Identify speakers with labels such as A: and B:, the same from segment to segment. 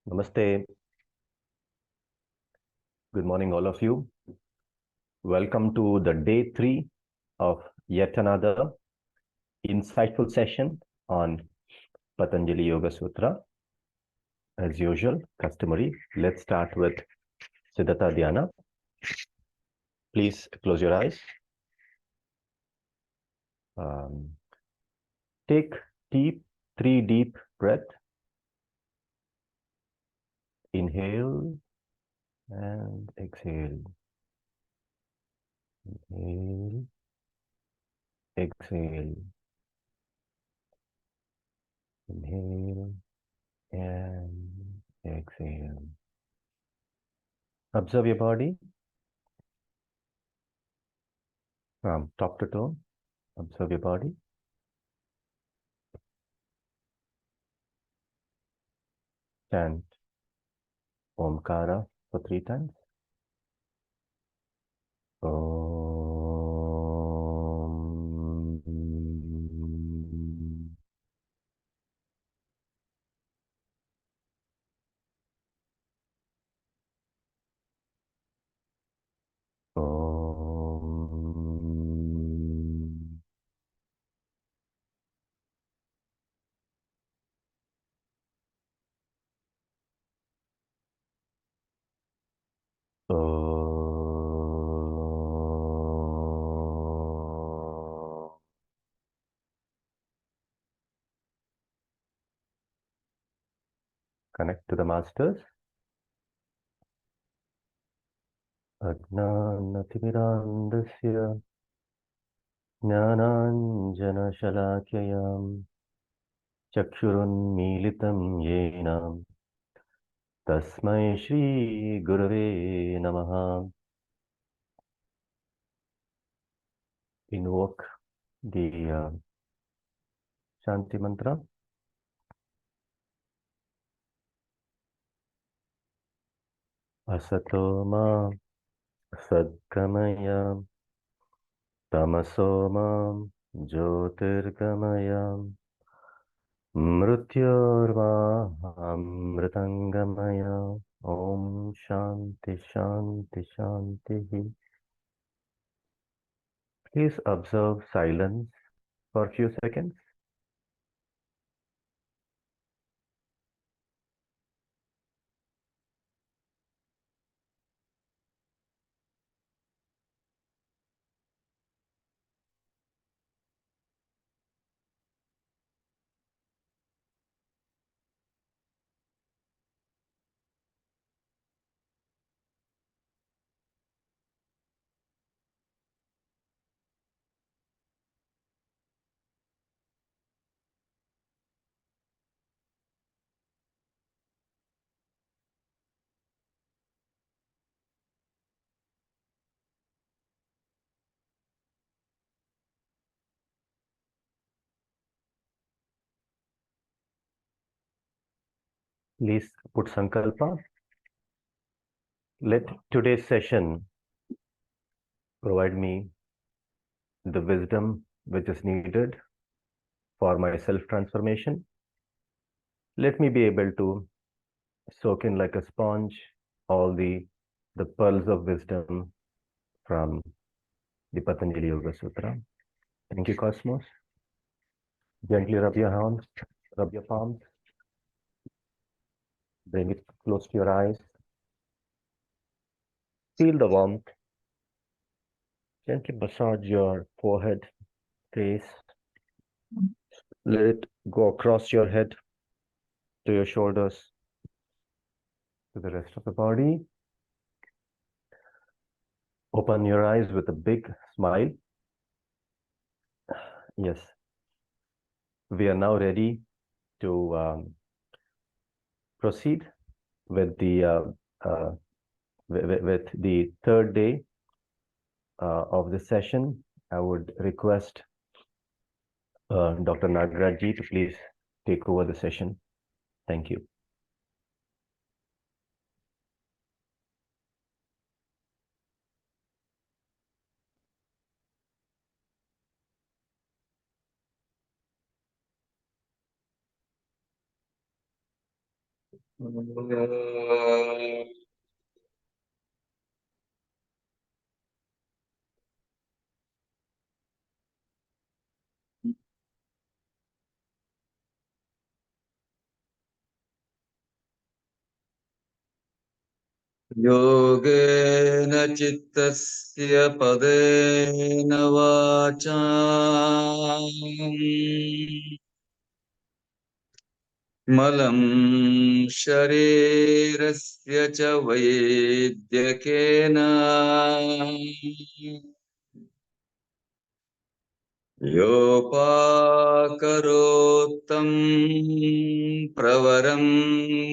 A: Namaste. Good morning, all of you. Welcome to the day 3 of yet another insightful session on Patanjali Yoga Sutra. As usual, customary, let's start with Siddhata Dhyana. Please close your eyes. Take 3 deep breaths. Inhale and exhale. Inhale, exhale. Inhale and exhale. Observe your body from top to toe. Observe your body. Chant Omkara for 3 times. Om. Om. Om. Connect to the masters. Ajnanatirandasya Jnananjanashalakayam Chakshurunmilitam yenam Tasmai Shri Gurave Namaha. Invoke the Shanti mantra. Asato ma sadgamaya tamaso ma jyotirgamaya mrityorma amritangamaya. Om Shanti Shanti Shanti. Please observe silence for a few seconds. Please put sankalpa. Let today's session provide me the wisdom which is needed for my self-transformation. Let me be able to soak in like a sponge all the pearls of wisdom from the Patanjali Yoga Sutra. Thank you, Cosmos. Gently rub your hands, rub your palms. Bring it close to your eyes. Feel the warmth. Gently massage your forehead, face. Let it go across your head to your shoulders, to the rest of the body. Open your eyes with a big smile. Yes. We are now ready to proceed with the third day of the session. I would request Dr. Nagaraj ji to please take over the session. Thank you.
B: योगेन चित्तस्य पदेन वाचा मलं शरीरस्य च वैद्यकेन योपाकरोत्तं प्रवरं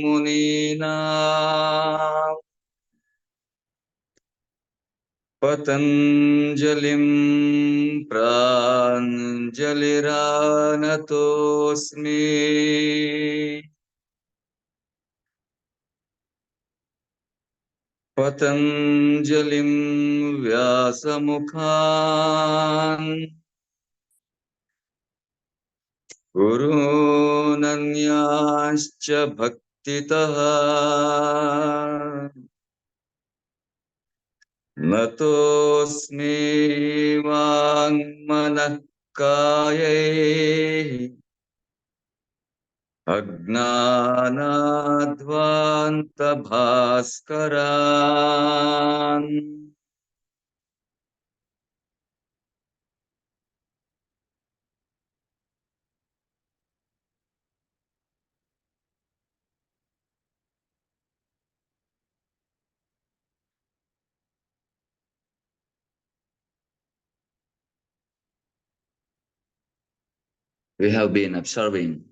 B: मुनीनां पतञ्जलिं प्राञ्जलिरानतोऽस्मि। पतञ्जलिं व्यासमुखान् गुरूनन्याश्च भक्तितः नतोऽस्मि वाङ्मनः कायैः अज्ञानाध्वान्तभास्करान् We have been observing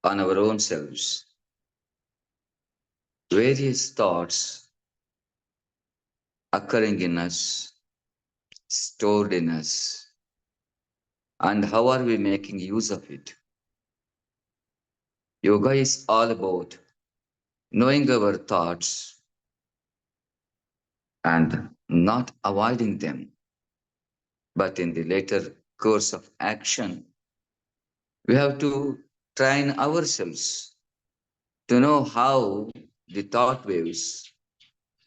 B: on our own selves various thoughts occurring in us, stored in us, and how are we making use of it. Yoga is all about knowing our thoughts and not avoiding them, but in the later course of action, we have to train ourselves to know how the thought waves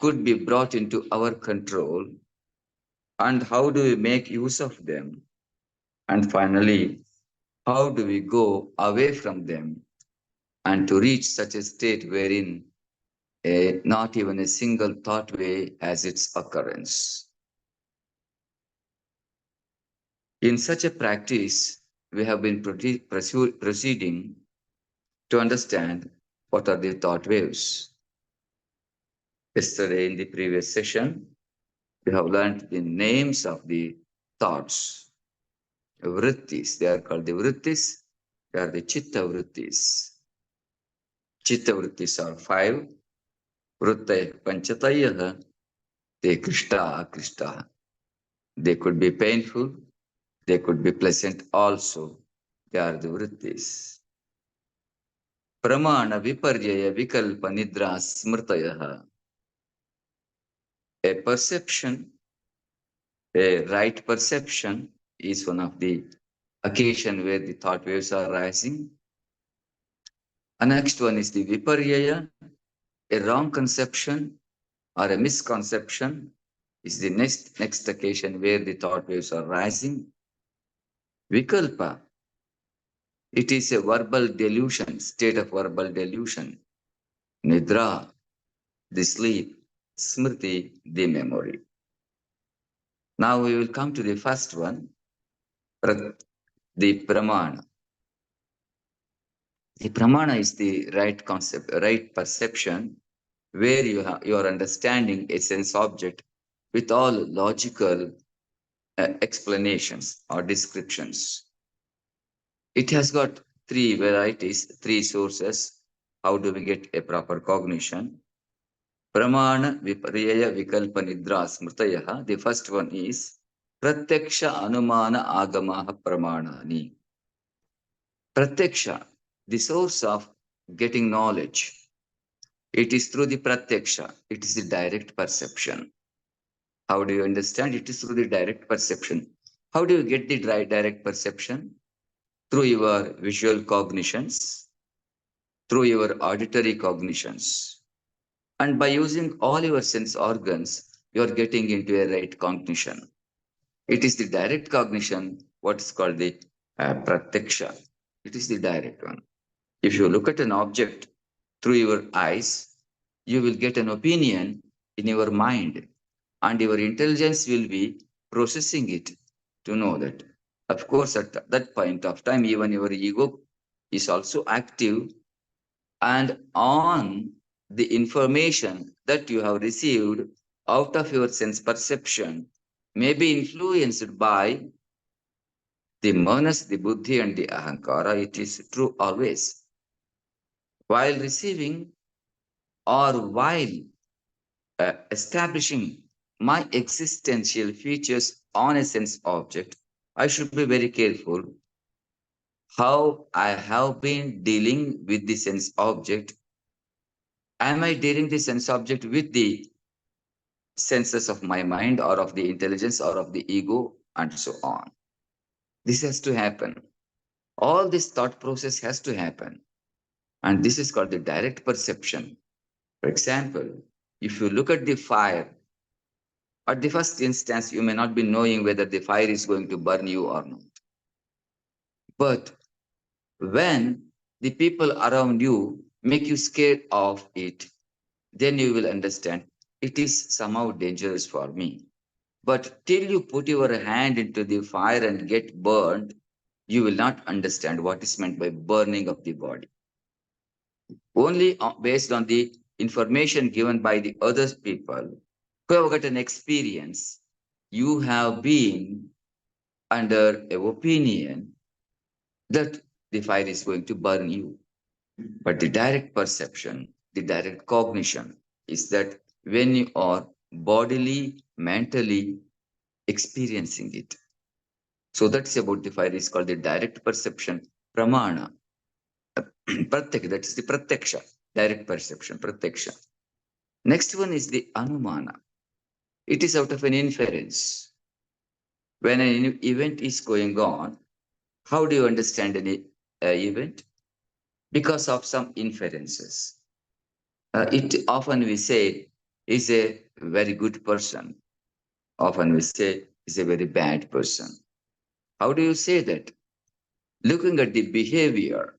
B: could be brought into our control and how do we make use of them. And finally, how do we go away from them and to reach such a state wherein not even a single thought wave has its occurrence. In such a practice, we have been proceeding to understand what are the thought waves. Yesterday in the previous session, we have learned the names of the thoughts, vrittis. They are called the vrittis. They are the chitta vrittis. Chitta vrittis are 5. Vrittaya panchatayah. They krishta akrishta. They could be painful. They could be pleasant also. They are the vrittis. Pramana viparyaya vikalpa nidra smrtayah. A perception, a right perception is one of the occasion where the thought waves are rising. The next one is the viparyaya, a wrong conception or a misconception is the next occasion where the thought waves are rising. Vikalpa, it is a verbal delusion, state of verbal delusion. Nidra, the sleep. Smriti, the memory. Now we will come to the first one, the pramana. The pramana is the right concept, right perception, where you are understanding a sense object with all logical explanations or descriptions. It has got 3 varieties, 3 sources. How do we get a proper cognition? Pramana, Viparya, Vikalpa, Nidra, Smrtayah. The first one is Pratyaksha, Anumana, Agamaha, Pramanani. Pratyaksha, the source of getting knowledge. It is through the Pratyaksha. It is the direct perception. How do you understand? It is through the direct perception. How do you get the direct perception? Through your visual cognitions. through your auditory cognitions. And by using all your sense organs, you are getting into a right cognition. It is the direct cognition, what is called the pratyaksha. It is the direct one. If you look at an object through your eyes, you will get an opinion in your mind, and your intelligence will be processing it to know that. Of course, at that point of time, even your ego is also active, and on the information that you have received out of your sense perception may be influenced by the manas, the buddhi, and the ahankara. It is true always. While receiving or while establishing my existential features on a sense object, I should be very careful how I have been dealing with the sense object. Am I dealing the sense object with the senses of my mind or of the intelligence or of the ego and so on? This has to happen. All this thought process has to happen. And this is called the direct perception. For example, if you look at the fire, at the first instance, you may not be knowing whether the fire is going to burn you or not. But when the people around you make you scared of it, then you will understand it is somehow dangerous for me. But till you put your hand into the fire and get burned, you will not understand what is meant by burning of the body. Only based on the information given by the other people who have got an experience, you have been under an opinion that the fire is going to burn you. But the direct perception, the direct cognition is that when you are bodily, mentally experiencing it. So that's about the fire is called the direct perception, pramana. Pratyak, that is the pratyaksha, direct perception, pratyaksha. Next one is the anumana. It is out of an inference. When an event is going on, how do you understand an event? Because of some inferences. It often we say is a very good person. Often we say is a very bad person. How do you say that? Looking at the behavior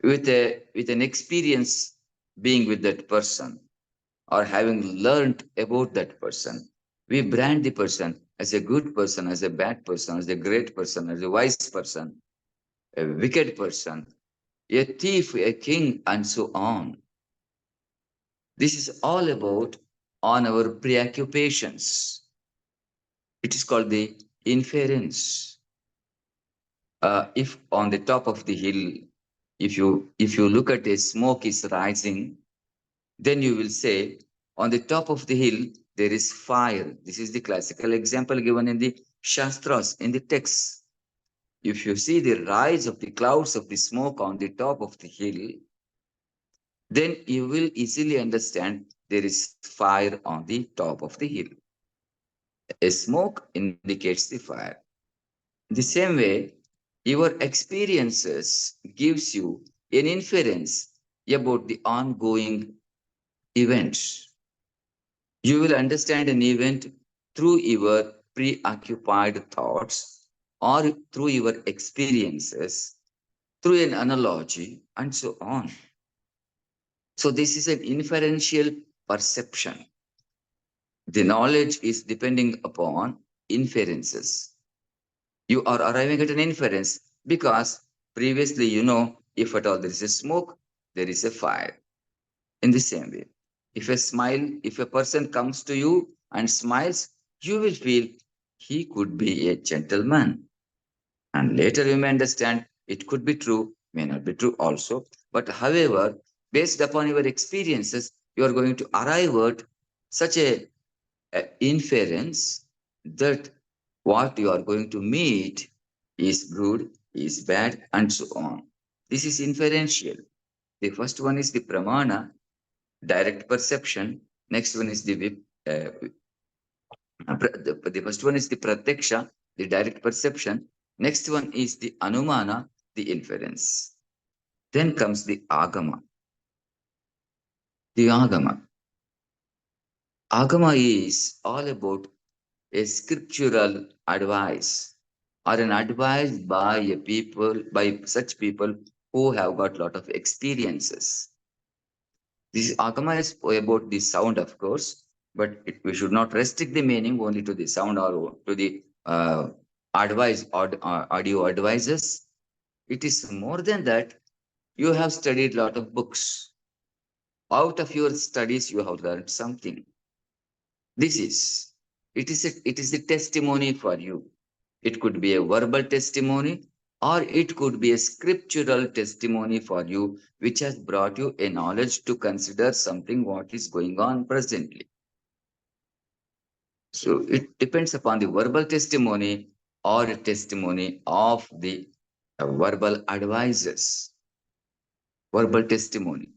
B: with an experience being with that person or having learned about that person, we brand the person as a good person, as a bad person, as a great person, as a wise person, a wicked person, a thief, a king, and so on. This is all about on our preoccupations. It is called the inference. If on the top of the hill, if you look at a smoke is rising, then you will say on the top of the hill there is fire. This is the classical example given in the Shastras, in the texts. If you see the rise of the clouds of the smoke on the top of the hill, then you will easily understand there is fire on the top of the hill. A smoke indicates the fire. The same way, your experiences gives you an inference about the ongoing events. You will understand an event through your preoccupied thoughts or through your experiences, through an analogy, and so on. So this is an inferential perception. The knowledge is depending upon inferences. You are arriving at an inference because previously you know if at all there is a smoke, there is a fire. In the same way, if a person comes to you and smiles, you will feel he could be a gentleman. And later you may understand it could be true, may not be true also. But however, based upon your experiences, you are going to arrive at such a inference that what you are going to meet is good, is bad, and so on. This is inferential. The first one is the pramana, direct perception. Next one is the first one is the pratyaksha, the direct perception. Next one is the anumana, the inference. Then comes the agama. The Agama. Agama is all about a scriptural advice or an advice by a people, by such people who have got lot of experiences. This Agama is about the sound, of course, but we should not restrict the meaning only to the sound or to the audio advices. It is more than that. You have studied lot of books. Out of your studies, you have learned something. This is, it is a testimony for you. It could be a verbal testimony or it could be a scriptural testimony for you, which has brought you a knowledge to consider something what is going on presently. So it depends upon the verbal testimony or a testimony of the verbal advices, verbal testimony.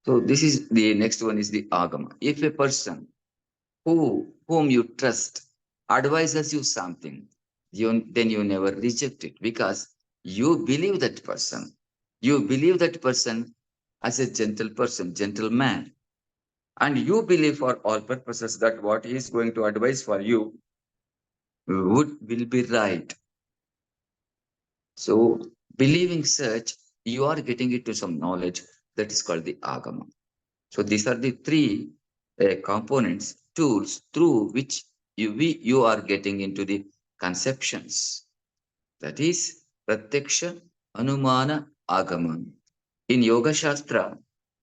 B: So this is the next one is the Agama. If a person whom you trust advises you something, then you never reject it because you believe that person. You believe that person as a gentle person, gentleman. And you believe for all purposes that what he is going to advise for you will be right. So believing such, you are getting into some knowledge that is called the Agama. So these are the three components, tools through which you are getting into the conceptions. That is Pratyaksha, Anumana, Agama. In Yoga Shastra,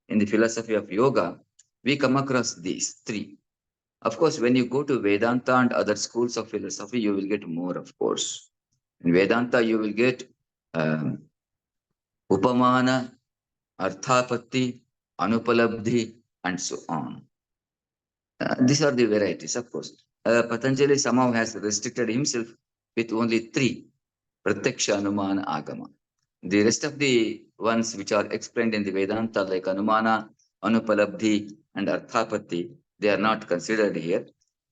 B: in the philosophy of yoga, we come across these three. Of course, when you go to Vedanta and other schools of philosophy, you will get more, of course. In Vedanta, you will get um, Upamana, Arthapatti, Anupalabdhi, and so on. These are the varieties, of course. Patanjali somehow has restricted himself with only three, Pratyaksha, Anumana, Agama. The rest of the ones which are explained in the Vedanta, like Anumana, Anupalabdhi, and Arthapatti, they are not considered here.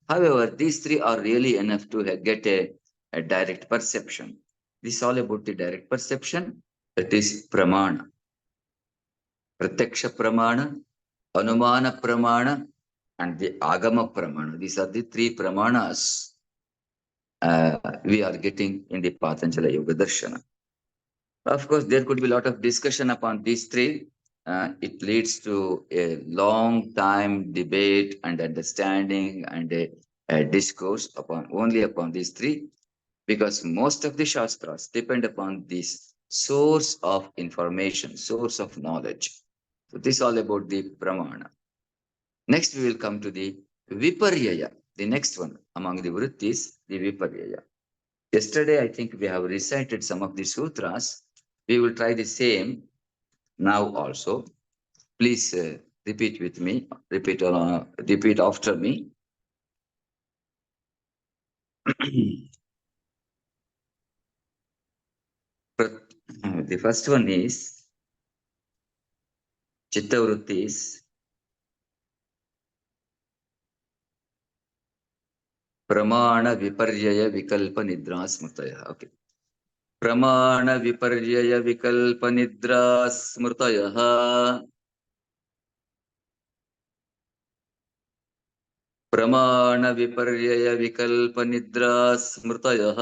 B: However, these three are really enough to get a direct perception. This is all about the direct perception, that is Pramana. Pratyaksha Pramana, Anumana Pramana, and the Agama Pramana. These are the three Pramanas we are getting in the Patanjali Yoga Darshana. Of course, there could be a lot of discussion upon these three. It leads to a long time debate and understanding and a discourse upon these three, because most of the Shastras depend upon this source of information, source of knowledge. So this is all about the Pramana. Next, we will come to the Viparyaya, the next one among the Vrittis, the Viparyaya. Yesterday, I think we have recited some of the sutras. We will try the same now also. Please repeat with me, repeat after me. The first one is Chitta Vrittis, Pramana Viparyaya Vikalpa Nidra Smrtaya. Okay. Pramana Viparyaya Vikalpa Nidra Smrtaya. प्रमाण विपर्यय विकल्प निद्रा स्मृतयः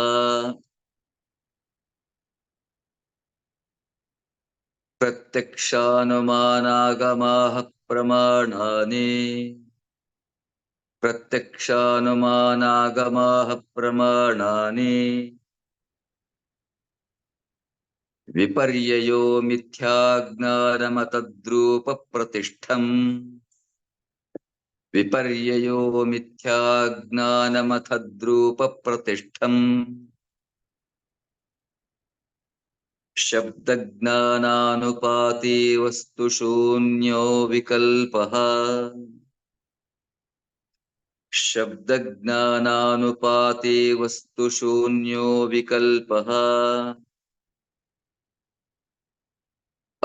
B: प्रत्यक्षानुमानागमाः प्रमाणानि प्रत्यक्षानुमानागमाः प्रमाणानि विपर्ययो मिथ्याज्ञानमतद्रूप प्रतिष्ठम् विपर्ययो मिथ्याज्ञानमथद्रूप प्रतिष्ठम् शब्दज्ञानानुपाति वस्तुशून्यो विकल्पः शब्दज्ञानानुपाति वस्तुशून्यो विकल्पः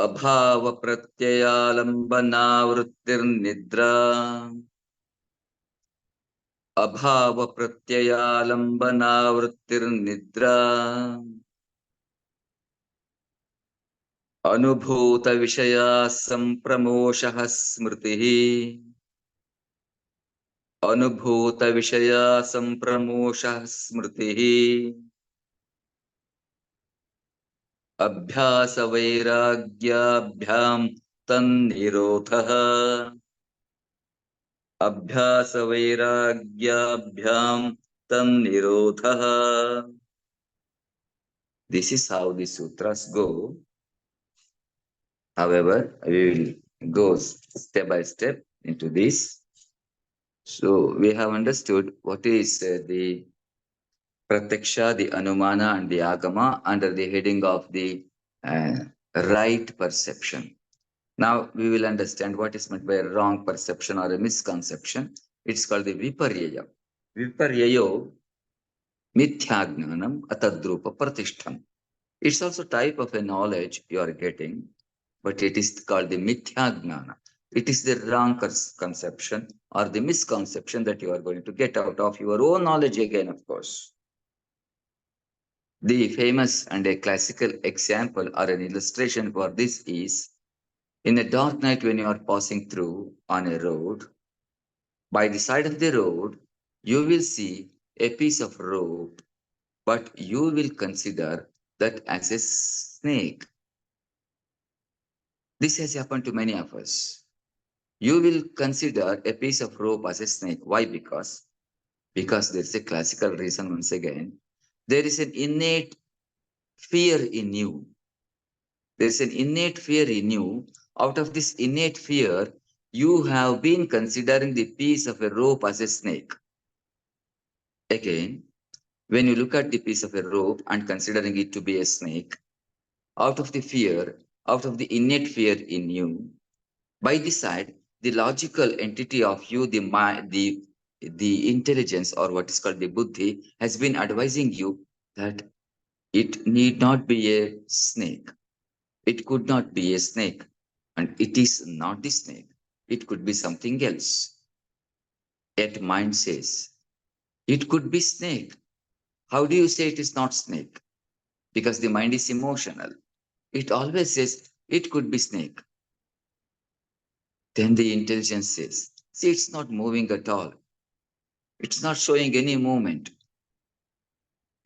B: अभावप्रत्ययालम्बनावृत्तिर्निद्रा अभावप्रत्ययालम्बनावृत्तिर्निद्रा अनुभूत विषया संप्रमोषः स्मृतिः अनुभूत विषया संप्रमोषः स्मृतिः अभ्यास वैराग्याभ्याम तन्निरोधः अभ्यास वैराग्याभ्याम तन्निरोधः. This is how the sutras go. However, we will go step by step into this. So we have understood what is the Pratyaksha, the Anumana, and the Agama under the heading of the right perception. Now we will understand what is meant by a wrong perception or a misconception. It's called the Viparyaya. Viparyayo Mithyagnanam Atadrupa Pratishtham. It's also type of a knowledge you are getting, but it is called the Mithyagnana. It is the wrong conception or the misconception that you are going to get out of your own knowledge again, of course. The famous and a classical example or an illustration for this is in a dark night when you are passing through on a road, by the side of the road, you will see a piece of rope, but you will consider that as a snake. This has happened to many of us. You will consider a piece of rope as a snake. Why? Because there's a classical reason once again. There is an innate fear in you. There's an innate fear in you. Out of this innate fear, you have been considering the piece of a rope as a snake. Again, when you look at the piece of a rope and considering it to be a snake, out of the fear, out of the innate fear in you, by this side, the logical entity of you, the mind, the intelligence, or what is called the buddhi, has been advising you that it need not be a snake. It could not be a snake. And it is not the snake. It could be something else. Yet mind says, it could be snake. How do you say it is not snake? Because the mind is emotional. It always says, it could be snake. Then the intelligence says, see, it's not moving at all. It's not showing any movement.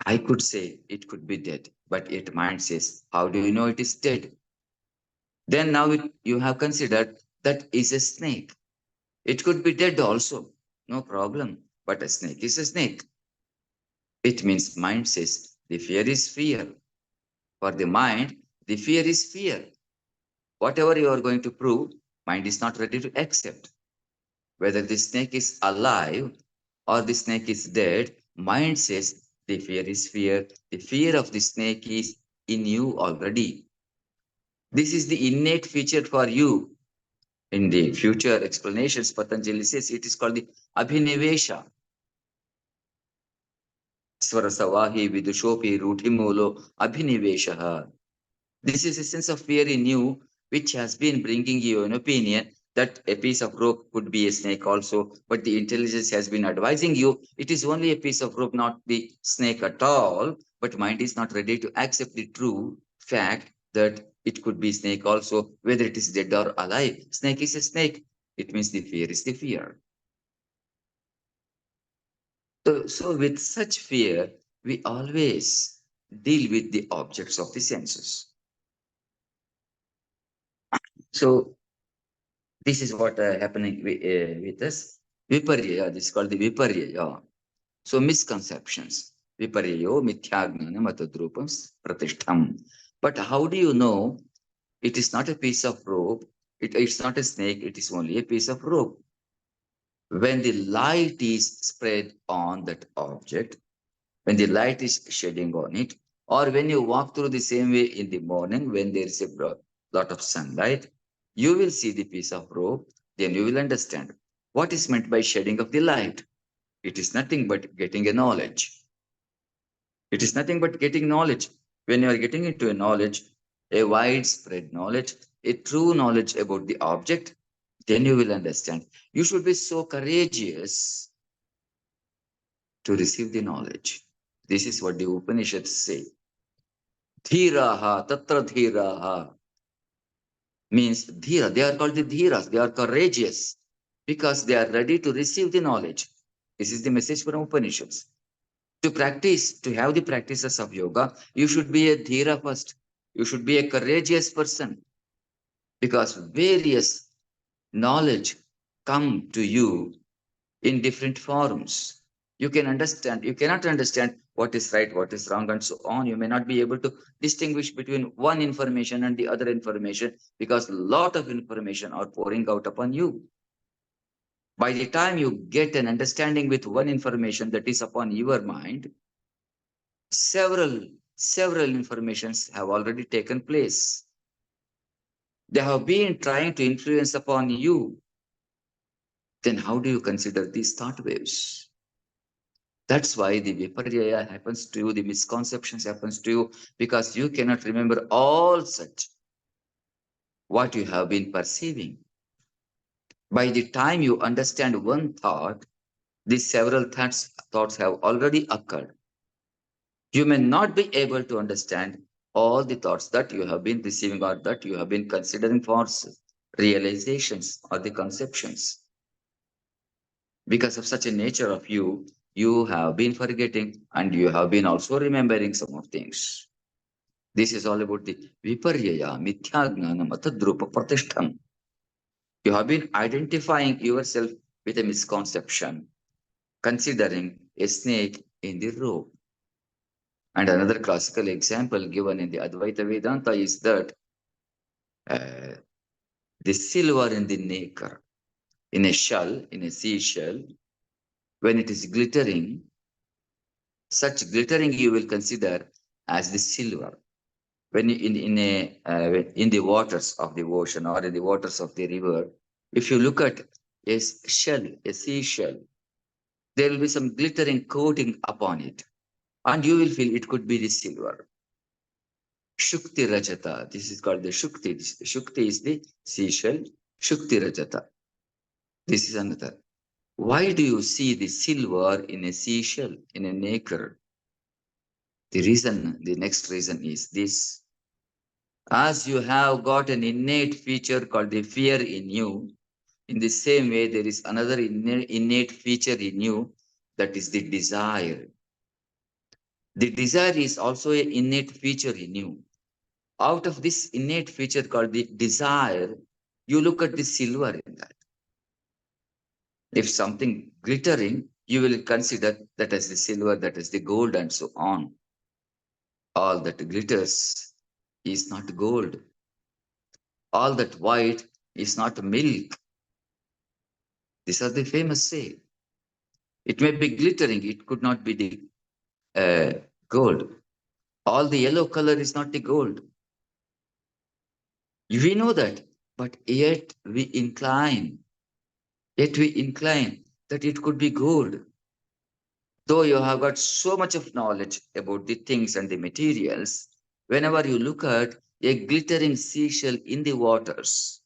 B: I could say it could be dead, but yet mind says, how do you know it is dead? Then now you have considered that is a snake. It could be dead also, no problem, but a snake is a snake. It means mind says the fear is fear. For the mind, the fear is fear. Whatever you are going to prove, mind is not ready to accept. Whether the snake is alive or the snake is dead, mind says the fear is fear. The fear of the snake is in you already. This is the innate feature for you. In the future explanations, Patanjali says it is called the Abhinivesha. Swarasavahi vidushopi rudhimulo Abhinivesha. This is a sense of fear in you, which has been bringing you an opinion that a piece of rope could be a snake also, but the intelligence has been advising you it is only a piece of rope, not the snake at all, but mind is not ready to accept the true fact that it could be snake also, whether it is dead or alive. Snake is a snake. It means the fear is the fear. So with such fear, we always deal with the objects of the senses. So this is what happening with us. Viparya, this is called the Viparya. So misconceptions. Viparyayo mithyagnanam atadrupam pratishtham. But how do you know it is not a piece of rope? It's not a snake, it is only a piece of rope. When the light is spread on that object, when the light is shedding on it, or when you walk through the same way in the morning when there is a lot of sunlight, you will see the piece of rope, then you will understand what is meant by shedding of the light. It is nothing but getting a knowledge. It is nothing but getting knowledge. When you are getting into a knowledge, a widespread knowledge, a true knowledge about the object, then you will understand. You should be so courageous to receive the knowledge. This is what the Upanishads say. Dhiraha, tatra dhiraha. means dhira. They are called the dhiras. They are courageous because they are ready to receive the knowledge. This is the message from Upanishads. To practice, to have the practices of yoga, you should be a dhira first. You should be a courageous person because various knowledge come to you in different forms. You can understand, you cannot understand what is right, what is wrong, and so on. You may not be able to distinguish between one information and the other information because a lot of information are pouring out upon you. By the time you get an understanding with one information that is upon your mind, several informations have already taken place. They have been trying to influence upon you. Then how do you consider these thought waves? That's why the viparyaya happens to you, the misconceptions happens to you, because you cannot remember all such what you have been perceiving. By the time you understand one thought, these several thoughts have already occurred. You may not be able to understand all the thoughts that you have been receiving or that you have been considering for realizations or the conceptions. Because of such a nature of you, you have been forgetting and you have been also remembering some of things. This is all about the viparyaya, mithyagnana, matadrupa pratishtham. You have been identifying yourself with a misconception, considering a snake in the rope. And another classical example given in the Advaita Vedanta is that the silver in the nacre, in a shell, in a seashell, when it is glittering, such glittering you will consider as the silver. When you, in the waters of the ocean or in the waters of the river, if you look at a shell, a seashell, there will be some glittering coating upon it, and you will feel it could be the silver. Shukti Rajata. This is called the Shukti. Shukti is the seashell. Shukti Rajata. This is another. Why do you see the silver in a seashell, in a nacre? The next reason is this. As you have got an innate feature called the fear in you, in the same way, there is another innate feature in you, that is the desire. The desire is also an innate feature in you. Out of this innate feature called the desire, you look at the silver in that. If something glittering, you will consider that as the silver, that is the gold, and so on. All that glitters is not gold. All that white is not milk. These are the famous say. It may be glittering, it could not be the gold. All the yellow color is not the gold. We know that, but yet we incline that it could be gold. Though you have got so much of knowledge about the things and the materials, whenever you look at a glittering seashell in the waters,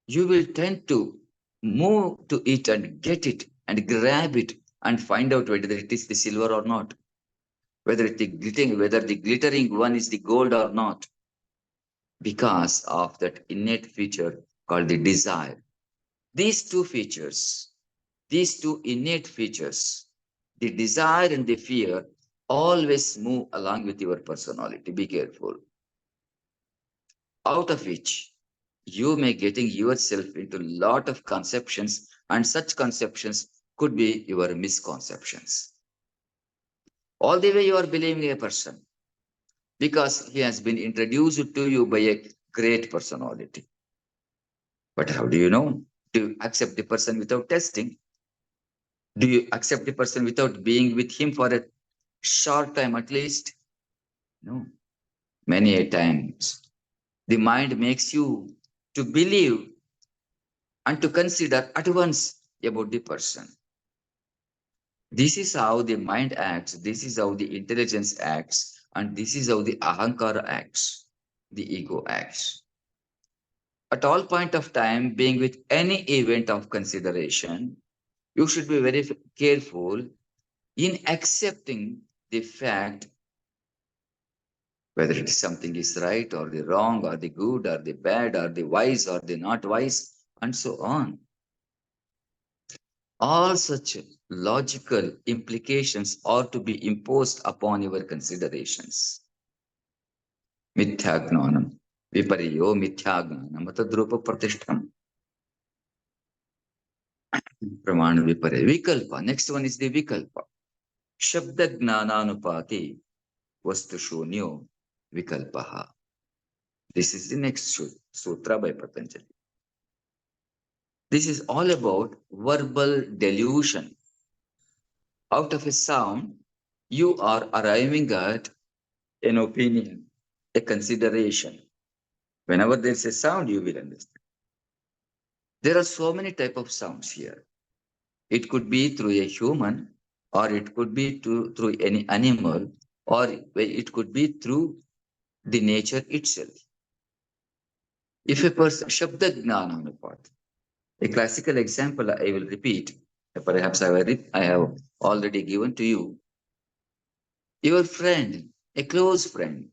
B: you will tend to move to it and get it and grab it and find out whether it is the silver or not, whether the glittering one is the gold or not, because of that innate feature called the desire. These two innate features, the desire and the fear, always move along with your personality. Be careful. Out of which you may getting yourself into a lot of conceptions, and such conceptions could be your misconceptions. All the way you are believing a person because he has been introduced to you by a great personality. But how do you know? Do you accept the person without testing? Do you accept the person without being with him for a short time at least? No. Many a times, the mind makes you to believe and to consider at once about the person. This is how the mind acts, this is how the intelligence acts, and this is how the ahankara acts, the ego acts. At all point of time, being with any event of consideration, you should be very careful in accepting the fact whether it is something is right or the wrong or the good or the bad or the wise or the not wise, and so on. All such logical implications are to be imposed upon your considerations. Mithyagnanam, vipariyo mithyagnanam, tadrupa pratishtham. Pramana vipare, vikalpa. Next one is the vikalpa. Shabda gnananupati vastu shunyo vikalpaha. This is the next sutra by Patanjali. This is all about verbal delusion. Out of a sound, you are arriving at an opinion, a consideration. Whenever there is a sound, you will understand. There are so many types of sounds here. It could be through a human, or it could be through any animal, or it could be through the nature itself. If a person, Shabda Gnana Anupat, a classical example I will repeat, perhaps I have already given to you. Your friend, a close friend,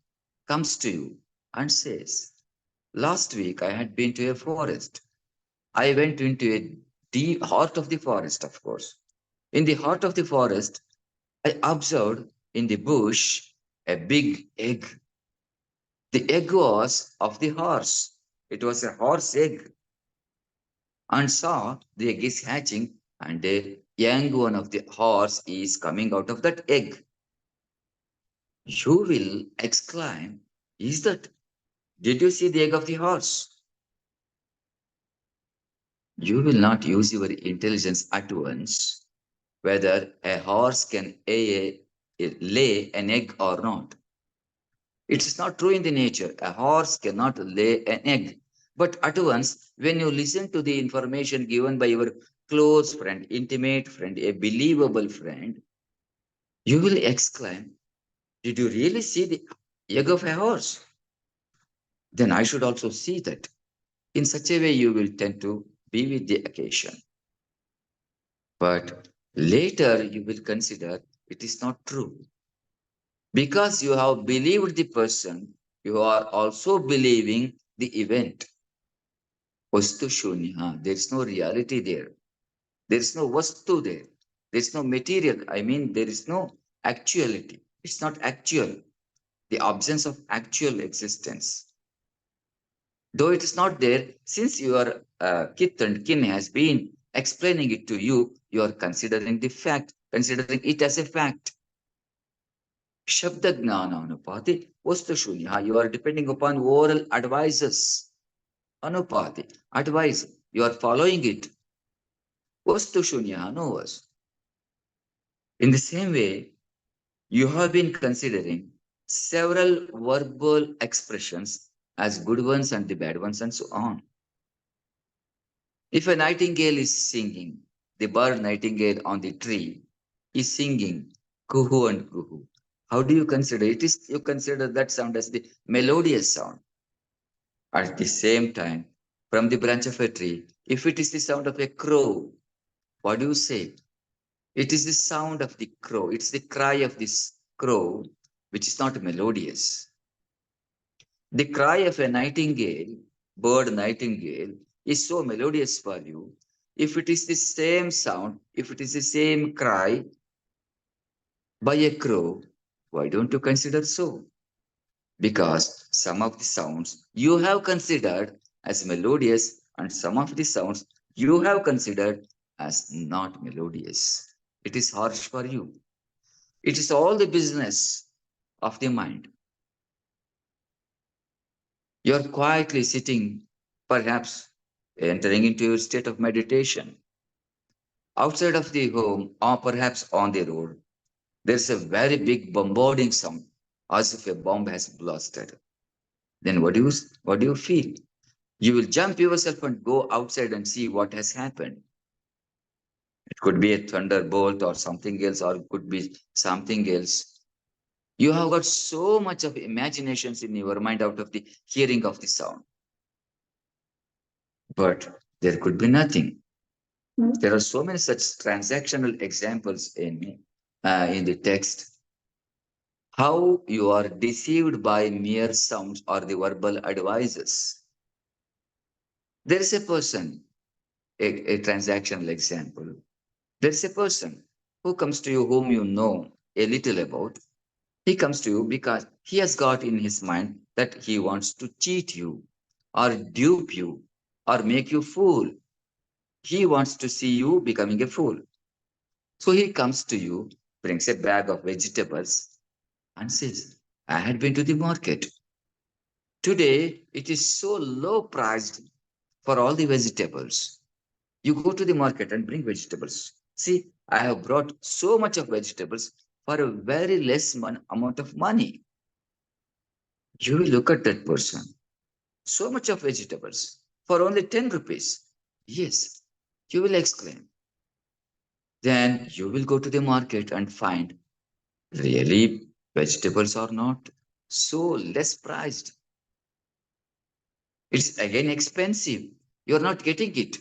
B: comes to you and says, last week I had been to a forest. I went into a deep heart of the forest, of course. In the heart of the forest, I observed in the bush a big egg. The egg was of the horse. It was a horse egg. And saw the egg is hatching and a young one of the horse is coming out of that egg. You will exclaim, is that, did you see the egg of the horse? You will not use your intelligence at once, whether a horse can lay an egg or not. It is not true in the nature. A horse cannot lay an egg. But at once, when you listen to the information given by your close friend, intimate friend, a believable friend, you will exclaim, did you really see the egg of a horse? Then I should also see that. In such a way, you will tend to be with the occasion. But later, you will consider it is not true. Because you have believed the person, you are also believing the event. Vastu shunya, there is no reality there. There is no vastu there. There is no material. I mean, there is no actuality. It's not actual. The absence of actual existence. Though it is not there, since your kith and kin has been explaining it to you, you are considering the fact, considering it as a fact. Shabda Gnana Anupati, Vastu Shunya, you are depending upon oral advices. Anupati, advice, you are following it. Vastu Shunya, no was. In the same way, you have been considering several verbal expressions as good ones and the bad ones and so on. If a nightingale is singing, the bird nightingale on the tree is singing kuhu and kuhu. How do you consider it? You consider that sound as the melodious sound. At the same time, from the branch of a tree, if it is the sound of a crow, what do you say? It is the sound of the crow. It's the cry of this crow, which is not melodious. The cry of a nightingale, bird nightingale, is so melodious for you. If it is the same sound, if it is the same cry by a crow, why don't you consider so? Because some of the sounds you have considered as melodious and some of the sounds you have considered as not melodious. It is harsh for you. It is all the business of the mind. You are quietly sitting, perhaps entering into a state of meditation. Outside of the home or perhaps on the road, there's a very big bombarding sound as if a bomb has blasted. Then what do you feel? You will jump yourself and go outside and see what has happened. It could be a thunderbolt or something else, or it could be something else. You have got so much of imaginations in your mind out of the hearing of the sound. But there could be nothing. There are so many such transactional examples in the text. how you are deceived by mere sounds or the verbal advices. There is a person, a transactional example. There is a person who comes to you whom you know a little about. He comes to you because he has got in his mind that he wants to cheat you or dupe you or make you fool. He wants to see you becoming a fool. So he comes to you, brings a bag of vegetables, and says, I had been to the market. Today, it is so low priced for all the vegetables. You go to the market and bring vegetables. See, I have brought so much of vegetables for a very less amount of money. You will look at that person. So much of vegetables for only 10 rupees. Yes, you will exclaim. Then you will go to the market and find really vegetables are not so less priced. It's again expensive. You're not getting it.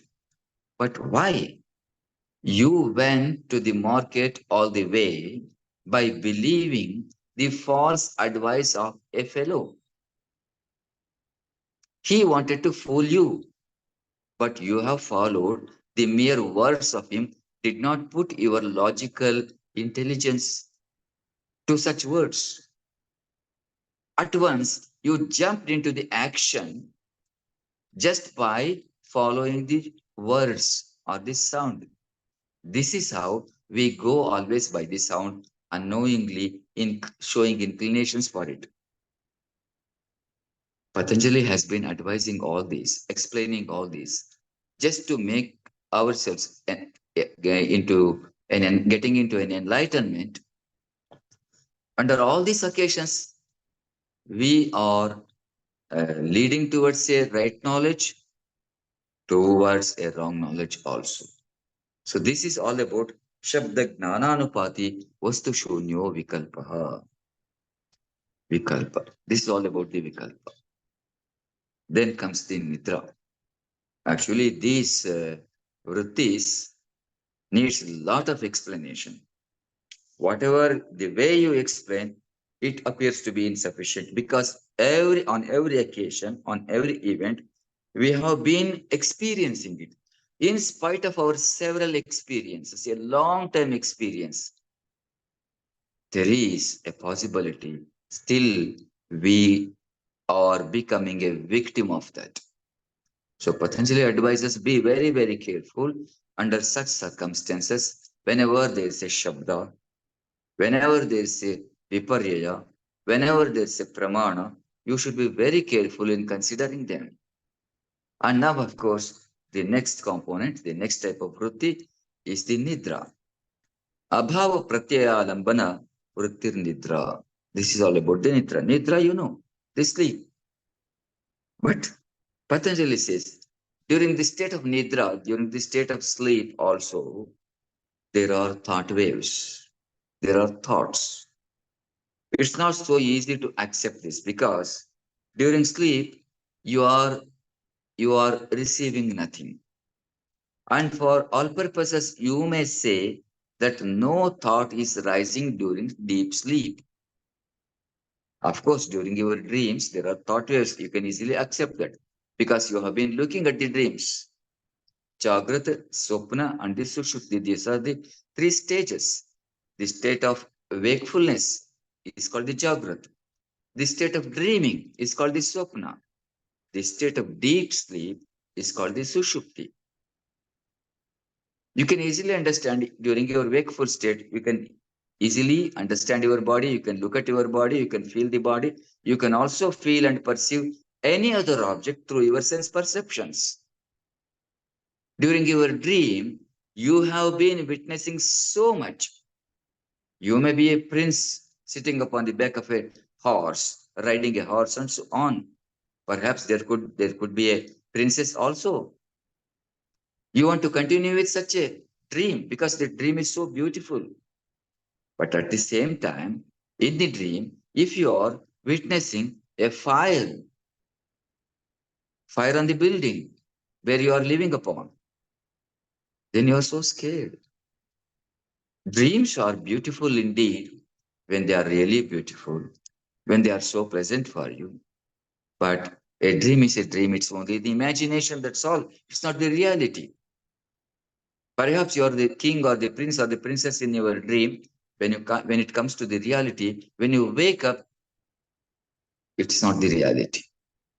B: But why? You went to the market all the way by believing the false advice of a fellow. He wanted to fool you, but you have followed the mere words of him, did not put your logical intelligence to such words. At once, you jumped into the action just by following the words or the sound. This is how we go always by the sound, unknowingly in showing inclinations for it. Patanjali has been advising all these, explaining all these, just to make ourselves getting into an enlightenment. Under all these occasions, we are leading towards a right knowledge, towards a wrong knowledge also. So this is all about Shabda Gnananupati Vastu Shunyo Vikalpaha. Vikalpa. This is all about the Vikalpa. Then comes the Nidra. Actually, these vrittis needs a lot of explanation. Whatever the way you explain, it appears to be insufficient because on every occasion, on every event, we have been experiencing it. In spite of our several experiences, a long-time experience, there is a possibility still we are becoming a victim of that. So Patanjali advises be very, very careful under such circumstances. Whenever there is a Shabda, whenever there is a Viparyaya, whenever there is a Pramana, you should be very careful in considering them. And now, of course, the next component, the next type of vritti is the Nidra. Abhava Pratyayalambana Vrittir Nidra. This is all about the Nidra. Nidra, you know, the sleep. But Patanjali says, during the state of Nidra, during the state of sleep also, there are thought waves. There are thoughts. It's not so easy to accept this because during sleep, you are receiving nothing. And for all purposes, you may say that no thought is rising during deep sleep. Of course, during your dreams, there are thought waves. You can easily accept that because you have been looking at the dreams. Jagrata, Swapna, and the Sushupti. These are the three stages. The state of wakefulness is called the Jagrata. The state of dreaming is called the Swapna. The state of deep sleep is called the Sushupti. You can easily understand during your wakeful state, you can easily understand your body, you can look at your body, you can feel the body, you can also feel and perceive any other object through your sense perceptions. During your dream, you have been witnessing so much. You may be a prince sitting upon the back of a horse, riding a horse and so on. Perhaps there could be a princess also. You want to continue with such a dream because the dream is so beautiful. But at the same time, in the dream, if you are witnessing a fire on the building where you are living upon, then you are so scared. Dreams are beautiful indeed, when they are really beautiful, when they are so pleasant for you. But a dream is a dream. It's only the imagination, that's all. It's not the reality. Perhaps you are the king or the prince or the princess in your dream. When it comes to the reality, when you wake up, it's not the reality.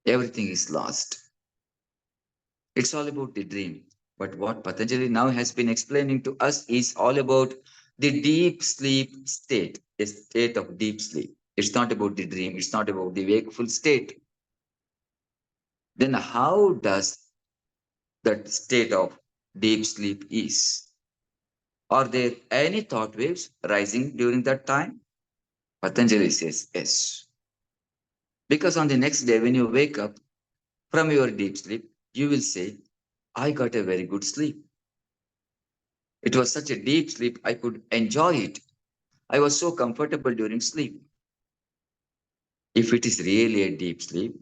B: Everything is lost. It's all about the dream. But what Patanjali now has been explaining to us is all about the deep sleep state, a state of deep sleep. It's not about the dream. It's not about the wakeful state. Then how does that state of deep sleep is? Are there any thought waves rising during that time? Patanjali says yes. Because on the next day, when you wake up from your deep sleep, you will say, I got a very good sleep. It was such a deep sleep, I could enjoy it. I was so comfortable during sleep. If it is really a deep sleep,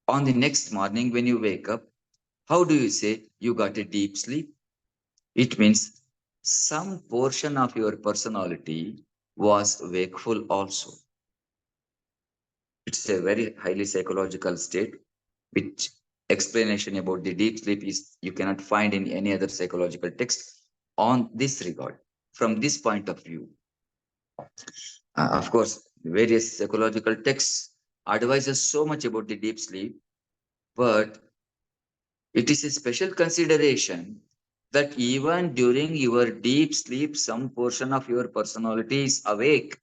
B: on the next morning when you wake up, how do you say you got a deep sleep? It means some portion of your personality was wakeful also. It's a very highly psychological state, which explanation about the deep sleep is you cannot find in any other psychological text on this regard. From this point of view, of course, various psychological texts advise us so much about the deep sleep, but it is a special consideration that even during your deep sleep, some portion of your personality is awake.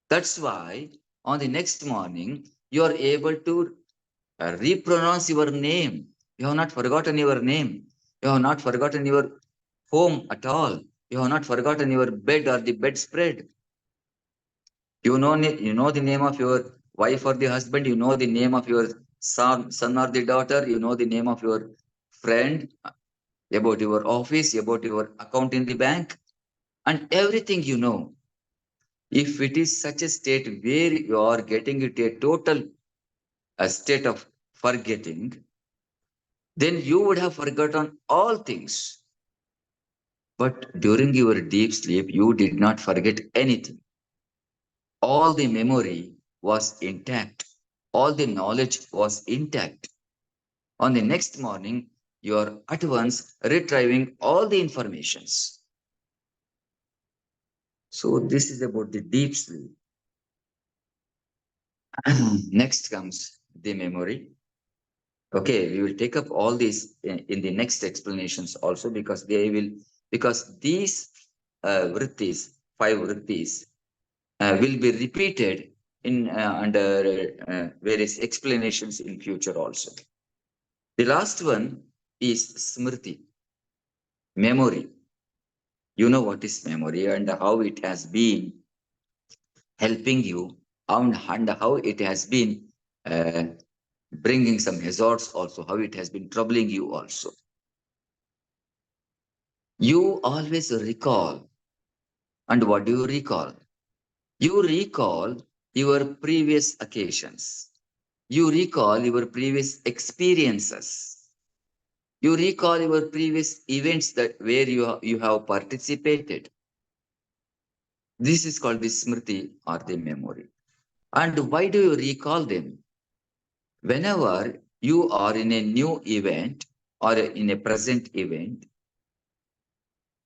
B: That's why on the next morning, you are able to repronounce your name. You have not forgotten your name. You have not forgotten your home at all. You have not forgotten your bed or the bedspread. You know the name of your wife or the husband. You know the name of your son or the daughter. You know the name of your friend, about your office, about your account in the bank, and everything you know. If it is such a state where you are getting it a total a state of forgetting, then you would have forgotten all things. But during your deep sleep, you did not forget anything. All the memory was intact. All the knowledge was intact. On the next morning, you are at once retrieving all the informations. So this is about the deep sleep. Next comes the memory. Okay, we will take up all these in the next explanations also, because these vrittis, five vrittis, will be repeated in under various explanations in future also. The last one is smriti, memory. You know what is memory and how it has been helping you, and how it has been uh, bringing some hazards also, how it has been troubling you also. You always recall. And what do you recall? You recall your previous occasions. You recall your previous experiences. You recall your previous events that where you have participated. This is called the smriti or the memory. And why do you recall them? Whenever you are in a new event or in a present event,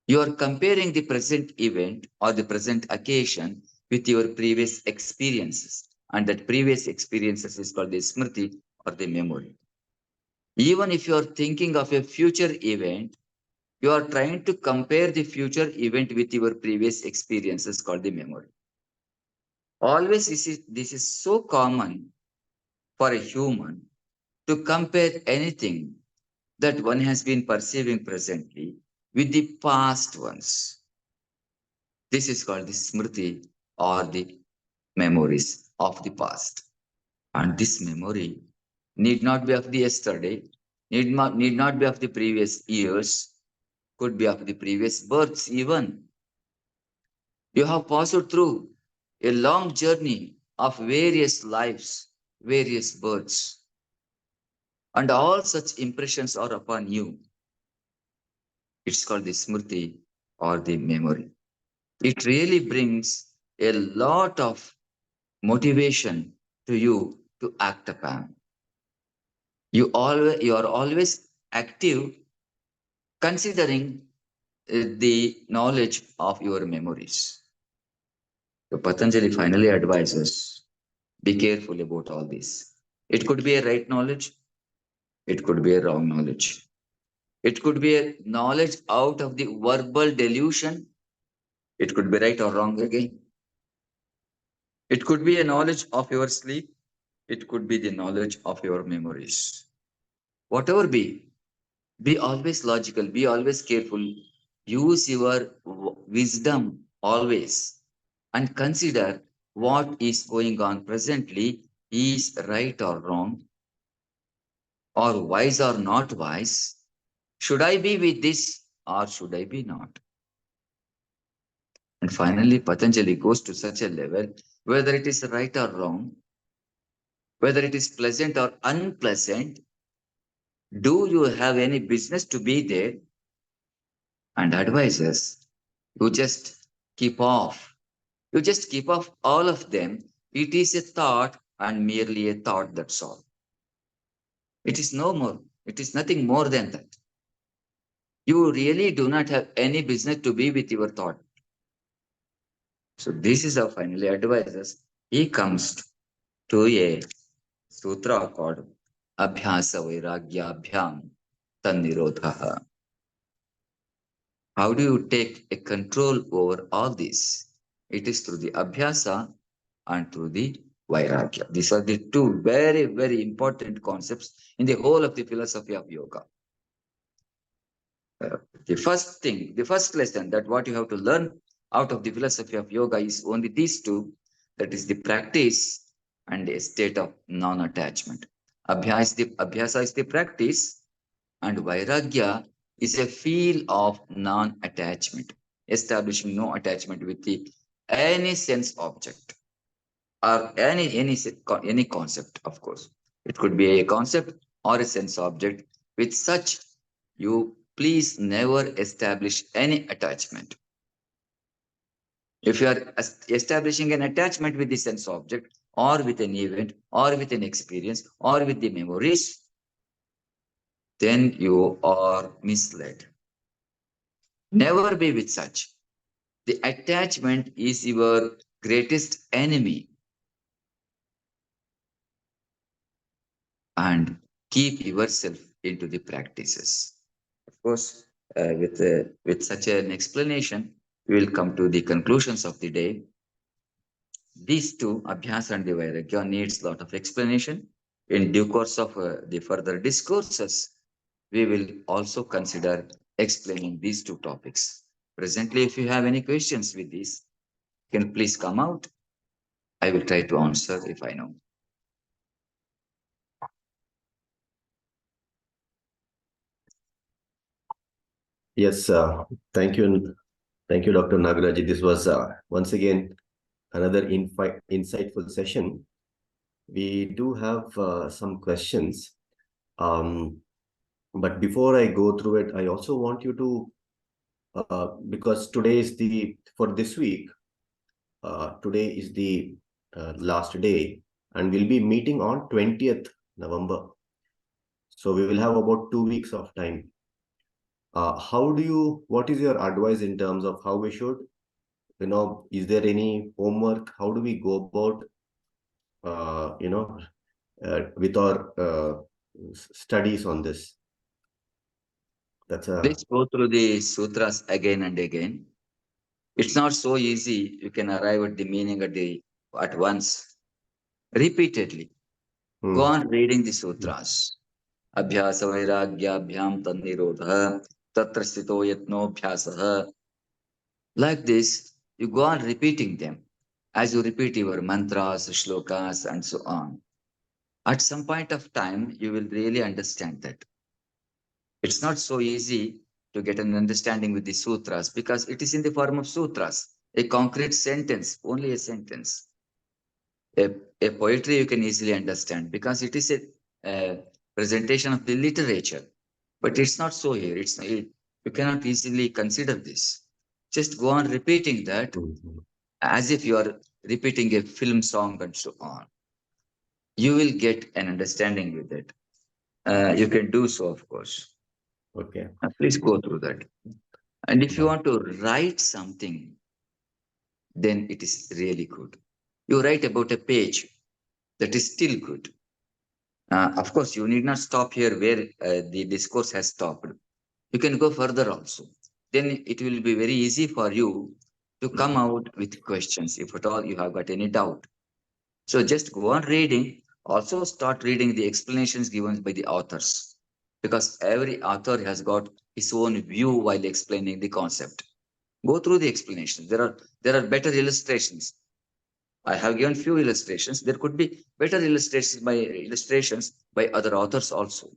B: you are comparing the present event or the present occasion with your previous experiences. And that previous experiences is called the smriti or the memory. Even if you are thinking of a future event, you are trying to compare the future event with your previous experiences called the memory. Always this is so common for a human to compare anything that one has been perceiving presently with the past ones. This is called the smriti or the memories of the past. And this memory need not be of the yesterday, need not be of the previous years, could be of the previous births even. You have passed through a long journey of various lives, various births, and all such impressions are upon you. It's called the smriti or the memory. It really brings a lot of motivation to you to act upon. You are always active, considering the knowledge of your memories. So Patanjali finally advises, be careful about all this. It could be a right knowledge, it could be a wrong knowledge. It could be a knowledge out of the verbal delusion. It could be right or wrong again. It could be a knowledge of your sleep. It could be the knowledge of your memories. Whatever be always logical, be always careful. Use your wisdom always and consider what is going on presently is right or wrong, or wise or not wise. Should I be with this or should I be not? And finally, Patanjali goes to such a level, whether it is right or wrong, whether it is pleasant or unpleasant, do you have any business to be there? And advises, you just keep off. You just keep off all of them. It is a thought and merely a thought, that's all. It is no more. It is nothing more than that. You really do not have any business to be with your thought. So this is how finally advises. He comes to a sutra called Abhyasa Vairagya Abhyam Tannirodha. How do you take a control over all this? It is through the Abhyasa and through the Vairagya. These are the two very, very important concepts in the whole of the philosophy of yoga. The first thing, the first lesson that what you have to learn out of the philosophy of yoga is only these two, that is the practice and a state of non-attachment. Abhyasa is the practice, and Vairagya is a feel of non-attachment, establishing no attachment with any sense object or any concept, of course. It could be a concept or a sense object. With such, you please never establish any attachment. If you are establishing an attachment with the sense object or with an event or with an experience or with the memories, then you are misled. Never be with such. The attachment is your greatest enemy. And keep yourself into the practices. Of course, with such an explanation, we will come to the conclusions of the day. These two, Abhyasa and the Vairagya, needs a lot of explanation. In due course of the further discourses, we will also consider explaining these two topics. Presently, if you have any questions with this, you can please come out. I will try to answer if I know.
A: Yes, thank you. Thank you, Dr. Nagaraji. This was once again another insightful session. We do have some questions. But before I go through it, I also want you to, because today is for this week, today is the last day, and we'll be meeting on 20th November. So we will have about 2 weeks of time. What is your advice in terms of how we should, is there any homework? How do we go about, with our studies on this?
B: Let's go through the sutras again and again. It's not so easy. You can arrive at the meaning at once. Repeatedly. Go on reading the sutras. Abhyasa vairagya abhyam tannirodha tatra sthito yatno abhyasah. Like this, you go on repeating them as you repeat your mantras, shlokas, and so on. At some point of time, you will really understand that. It's not so easy to get an understanding with the sutras because it is in the form of sutras, a concrete sentence, only a sentence. A poetry you can easily understand because it is a presentation of the literature, but it's not so here. You cannot easily consider this. Just go on repeating that. as if you are repeating a film song and so on. You will get an understanding with it. You can do so, of course.
A: Okay.
B: Please go through that. And if you want to write something, then it is really good. You write about a page, that is still good. Of course, you need not stop here where the discourse has stopped. You can go further also. Then it will be very easy for you to come out with questions if at all you have got any doubt. So just go on reading. Also start reading the explanations given by the authors, because every author has got his own view while explaining the concept. Go through the explanations. There are better illustrations. I have given few illustrations. There could be better illustrations by other authors also.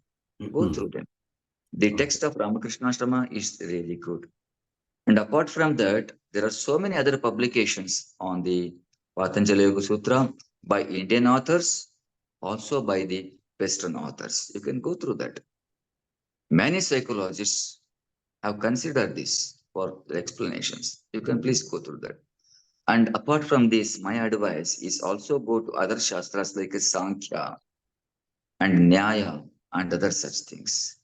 B: Go through them. The text of Ramakrishna Ashrama is really good. And apart from that, there are so many other publications on the Patanjali Yoga Sutra by Indian authors, also by the Western authors. You can go through that. Many psychologists have considered this for explanations. You can please go through that. And apart from this, my advice is also go to other shastras like Sankhya and Nyaya and other such things.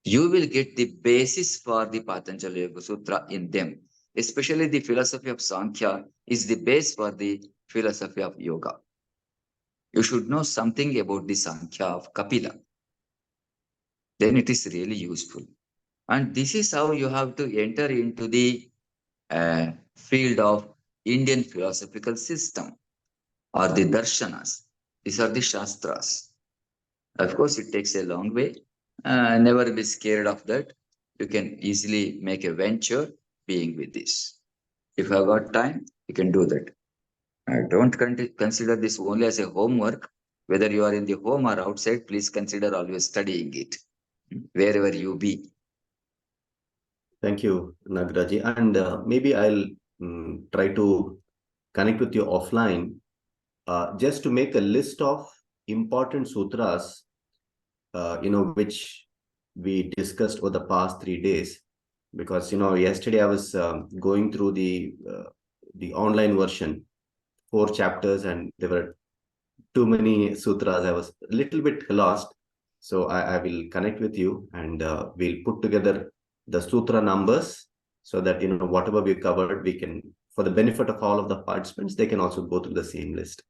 B: You will get the basis for the Patanjali Yoga Sutra in them. Especially the philosophy of Sankhya is the base for the philosophy of yoga. You should know something about the Sankhya of Kapila. Then it is really useful. And this is how you have to enter into the field of Indian philosophical system or the darshanas. These are the shastras. Of course, it takes a long way. Never be scared of that. You can easily make a venture being with this. If you have got time, you can do that. Don't consider this only as a homework. Whether you are in the home or outside, please consider always studying it, wherever you be.
A: Thank you, Nagaraji. And maybe I'll try to connect with you offline just to make a list of important sutras, which we discussed over the past 3 days. Because, yesterday I was going through the online version, 4 chapters, and there were too many sutras. I was a little bit lost. So I will connect with you, and we'll put together the sutra numbers so that, whatever we covered, we can, for the benefit of all of the participants, they can also go through the same list.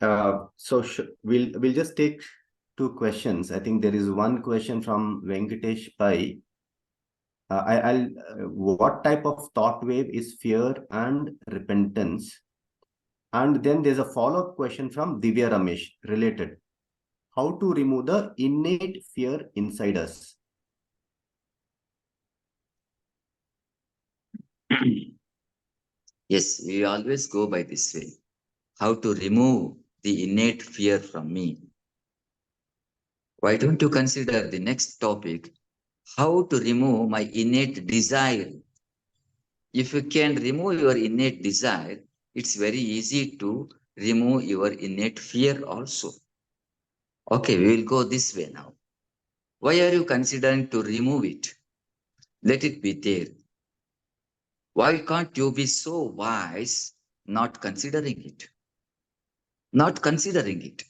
A: Yeah. So we'll just take 2 questions. I think there is one question from Venkatesh Pai. What type of thought wave is fear and repentance? And then there's a follow-up question from Divya Ramesh related. How to remove the innate fear inside us?
B: Yes, we always go by this way. How to remove the innate fear from me? Why don't you consider the next topic? How to remove my innate desire? If you can remove your innate desire, it's very easy to remove your innate fear also. Okay, we will go this way now. Why are you considering to remove it? Let it be there. Why can't you be so wise not considering it? Not considering it.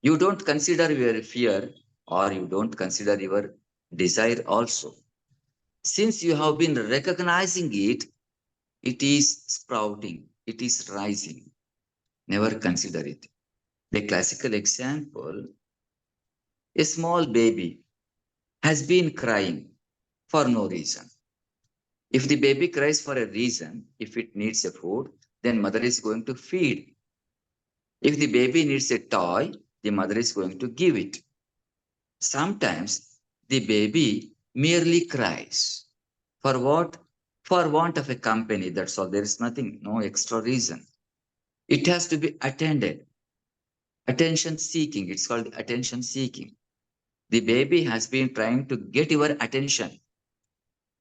B: You don't consider your fear, or you don't consider your desire also. Since you have been recognizing it, it is sprouting, it is rising. Never consider it. The classical example, a small baby has been crying for no reason. If the baby cries for a reason, if it needs a food, then mother is going to feed. If the baby needs a toy, the mother is going to give it. Sometimes the baby merely cries. For what? For want of a company. That's all. There is nothing, no extra reason. It has to be attended. Attention seeking. It's called attention seeking. The baby has been trying to get your attention.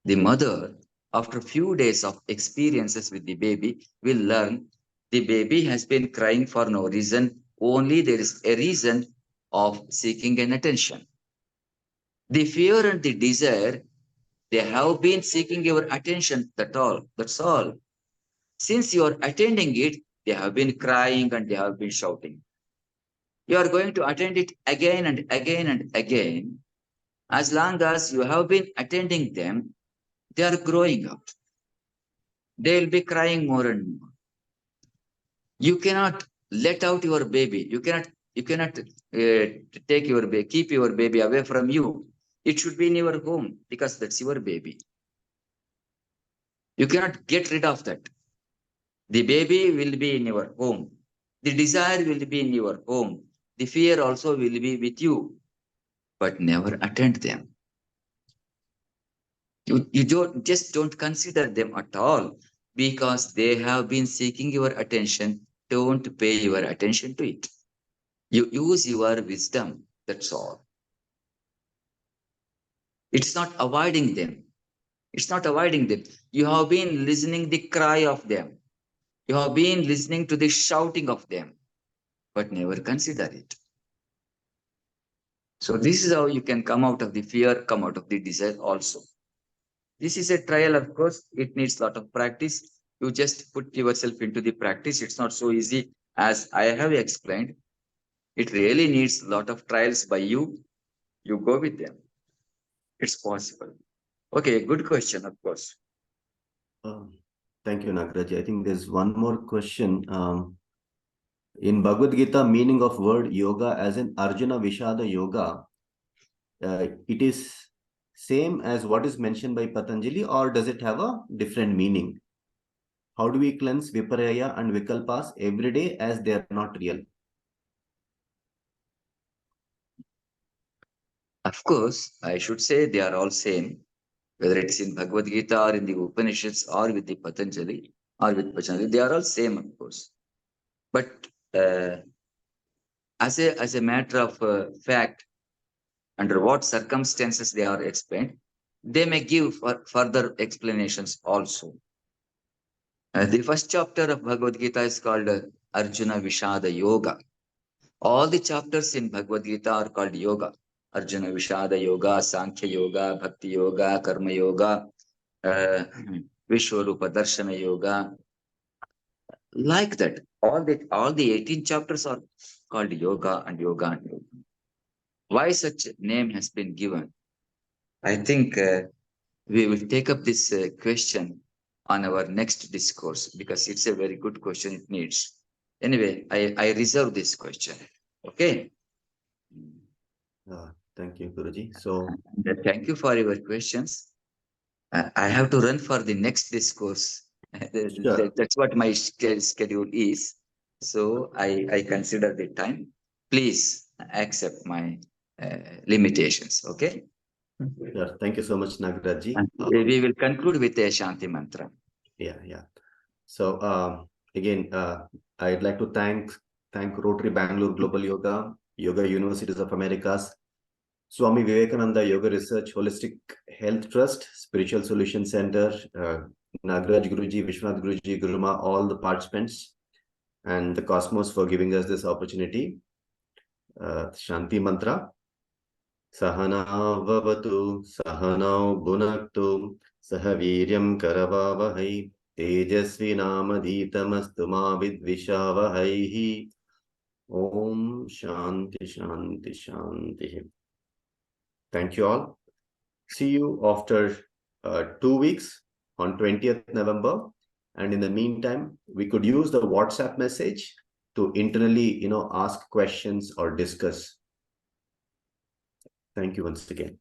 B: The mother, after a few days of experiences with the baby, will learn the baby has been crying for no reason. Only there is a reason of seeking an attention. The fear and the desire, they have been seeking your attention, that's all. Since you are attending it, they have been crying and they have been shouting. You are going to attend it again and again and again. As long as you have been attending them, they are growing up. They will be crying more and more. You cannot let out your baby. You cannot take your baby, keep your baby away from you. It should be in your home because that's your baby. You cannot get rid of that. The baby will be in your home. The desire will be in your home. The fear also will be with you, but never attend them. You don't consider them at all because they have been seeking your attention. Don't pay your attention to it. You use your wisdom. That's all. It's not avoiding them. It's not avoiding them. You have been listening the cry of them. You have been listening to the shouting of them, but never consider it. So this is how you can come out of the fear, come out of the desire also. This is a trial, of course. It needs a lot of practice. You just put yourself into the practice. It's not so easy as I have explained. It really needs a lot of trials by you. You go with them. It's possible. Okay, good question, of course.
A: Thank you, Nagaraja. I think there's one more question. In Bhagavad Gita, meaning of word yoga as in Arjuna Vishada Yoga, it is same as what is mentioned by Patanjali, or does it have a different meaning? How do we cleanse Viparaya and Vikalpas every day as they are not real?
B: Of course, I should say they are all same, whether it's in Bhagavad Gita or in the Upanishads or with the Patanjali or with Patanjali, they are all same, of course. But as a matter of fact, under what circumstances they are explained, they may give further explanations also. The first chapter of Bhagavad Gita is called Arjuna Vishada Yoga. All the chapters in Bhagavad Gita are called yoga. Arjuna Vishada Yoga, Sankhya Yoga, Bhakti Yoga, Karma Yoga, Vishwarupa Darshana Yoga. Like that, all the 18 chapters are called yoga and yoga and yoga. Why such name has been given? I think we will take up this question on our next discourse because it's a very good question. It needs. Anyway, I reserve this question. Okay.
A: Thank you, Guruji. So,
B: Thank you for your questions. I have to run for the next discourse.
A: sure.
B: That's what my schedule is. So I consider the time. Please accept my limitations. Okay.
A: Sure. Thank you so much, Nagaraji.
B: We will conclude with a Shanti mantra.
A: Yeah. So again, I'd like to thank Rotary Bangalore Global Yoga, Yoga Universities of Americas, Swami Vivekananda Yoga Research Holistic Health Trust, Spiritual Solution Center, Nagaraj Guruji, Vishwanath Guruji, Guruma, all the participants, and the Cosmos for giving us this opportunity. Shanti Mantra. Sahana vavatu, sahanau bhunaktu, sahaviryam karavavahai, tejasvinamadhitamastu ma vidvishavahaihi. Om Shanti Shanti Shanti. Thank you all. See you after 2 weeks on 20th November. And in the meantime, we could use the WhatsApp message to internally, ask questions or discuss. Thank you once again.